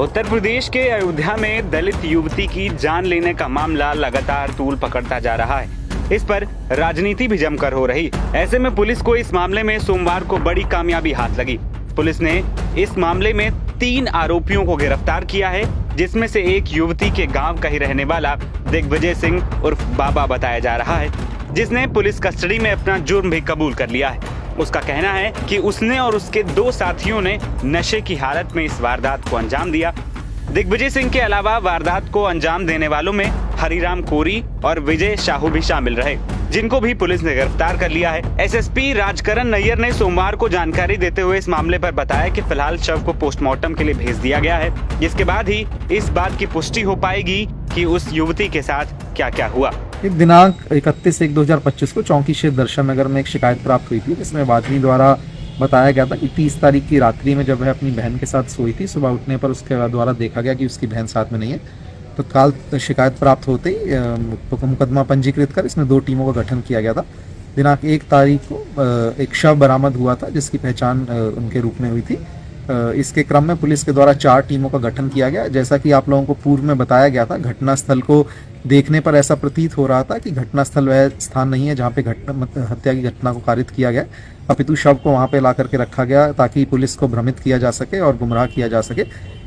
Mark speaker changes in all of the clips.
Speaker 1: उत्तर प्रदेश के अयोध्या में दलित युवती की जान लेने का मामला लगातार तूल पकड़ता जा रहा है। इस पर राजनीति भी जमकर हो रही। ऐसे में पुलिस को इस मामले में सोमवार को बड़ी कामयाबी हाथ लगी। पुलिस ने इस मामले में 3 आरोपियों को गिरफ्तार किया है, जिसमें से एक युवती के गांव का ही रहने वाला दिग्विजय सिंह उर्फ बाबा बताया जा रहा है, जिसने पुलिस कस्टडी में अपना जुर्म भी कबूल कर लिया है। उसका कहना है कि उसने और उसके 2 साथियों ने नशे की हालत में इस वारदात को अंजाम दिया। दिग्विजय सिंह के अलावा वारदात को अंजाम देने वालों में हरिराम कोरी और विजय साहू भी शामिल रहे, जिनको भी पुलिस ने गिरफ्तार कर लिया है। एसएसपी राजकरण नैयर ने सोमवार को जानकारी देते हुए इस मामले पर बताया कि फिलहाल शव को पोस्टमार्टम के लिए भेज दिया गया है, जिसके बाद ही इस बात की पुष्टि हो पाएगी कि उस युवती के साथ क्या क्या हुआ।
Speaker 2: दिनांक 31/1/2025 को चौकी क्षेत्र दर्शन नगर में एक शिकायत प्राप्त हुई थी, जिसमें वादनी द्वारा बताया गया था कि 30 तारीख की रात्रि में जब वह अपनी बहन के साथ सोई थी, सुबह उठने पर उसके द्वारा देखा गया कि उसकी बहन साथ में नहीं है। तो तत्काल शिकायत प्राप्त होते ही मुकदमा पंजीकृत कर इसमें 2 टीमों का गठन किया गया था। दिनांक 1 तारीख को एक शव बरामद हुआ था, जिसकी पहचान उनके रूप में हुई थी। इसके क्रम में पुलिस के द्वारा 4 टीमों का गठन किया गया। जैसा कि आप लोगों को पूर्व में बताया गया था, घटनास्थल को देखने पर ऐसा प्रतीत हो रहा था कि घटनास्थल वह स्थान नहीं है जहां पे हत्या की घटना को कारित किया गया, अपितु शव को वहां पे ला करके रखा गया ताकि पुलिस को भ्रमित किया जा सके और गुमराह किया जा सके।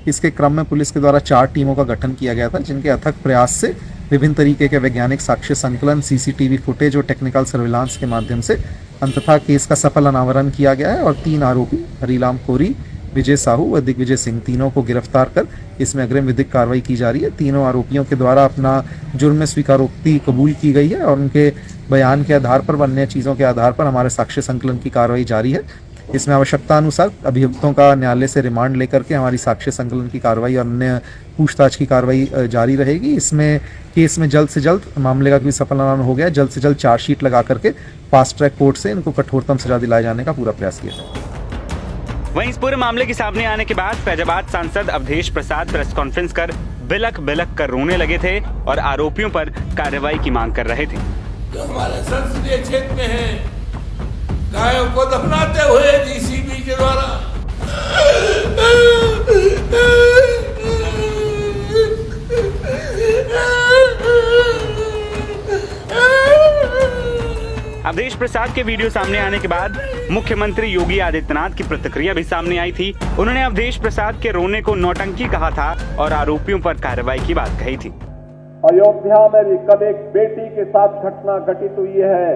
Speaker 2: इसके क्रम में पुलिस के द्वारा 4 टीमों का गठन किया गया था, जिनके अथक प्रयास से विभिन्न तरीके के वैज्ञानिक साक्ष्य संकलन, सीसीटीवी फुटेज और टेक्निकल सर्विलांस के माध्यम से अंततः केस का सफल अनावरण किया गया है और 3 आरोपी हरिराम कोरी, विजय साहू व दिग्विजय सिंह तीनों को गिरफ्तार कर इसमें अग्रिम विधिक कार्रवाई की जा रही है। तीनों आरोपियों के द्वारा अपना जुर्म में स्वीकारोक्ति कबूल की गई है और उनके बयान के आधार पर व अन्य चीज़ों के आधार पर हमारे साक्ष्य संकलन की कार्रवाई जारी है। इसमें आवश्यकता अनुसार अभियुक्तों का न्यायालय से रिमांड लेकर के हमारी साक्ष्य संकलन की कार्रवाई और अन्य पूछताछ की कार्रवाई जारी रहेगी। इसमें केस में जल्द से जल्द मामले का भी सफल अनावरण हो गया। जल्द से जल्द चार्जशीट लगा करके फास्ट ट्रैक कोर्ट से इनको कठोरतम सजा दिलाए जाने का पूरा प्रयास किया जाए।
Speaker 1: वहीं इस पूरे मामले के सामने आने के बाद फैजाबाद सांसद अवधेश प्रसाद प्रेस कॉन्फ्रेंस कर बिलख बिलख कर रोने लगे थे और आरोपियों पर कार्रवाई की मांग कर रहे थे।
Speaker 3: जो हमारे संसदीय क्षेत्र में है, गायों को दफनाते हुए जीसीबी के द्वारा
Speaker 1: अवधेश प्रसाद के वीडियो सामने आने के बाद मुख्यमंत्री योगी आदित्यनाथ की प्रतिक्रिया भी सामने आई थी। उन्होंने अवधेश प्रसाद के रोने को नौटंकी कहा था और आरोपियों पर कार्रवाई की बात कही थी।
Speaker 4: अयोध्या में भी कल एक बेटी के साथ घटना घटित हुई है,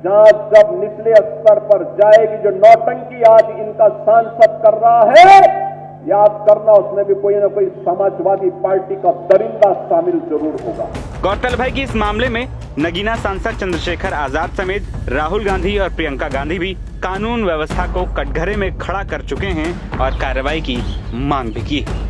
Speaker 4: जांच जब निचले स्तर पर जाएगी, जो नौटंकी आज इनका सांसद कर रहा है, याद करना उसमें भी कोई ना कोई समाजवादी पार्टी का दरिंदा शामिल जरूर होगा।
Speaker 1: गौरतलब है कि इस मामले में नगीना सांसद चंद्रशेखर आजाद समेत राहुल गांधी और प्रियंका गांधी भी कानून व्यवस्था को कटघरे में खड़ा कर चुके हैं और कार्रवाई की मांग भी की है।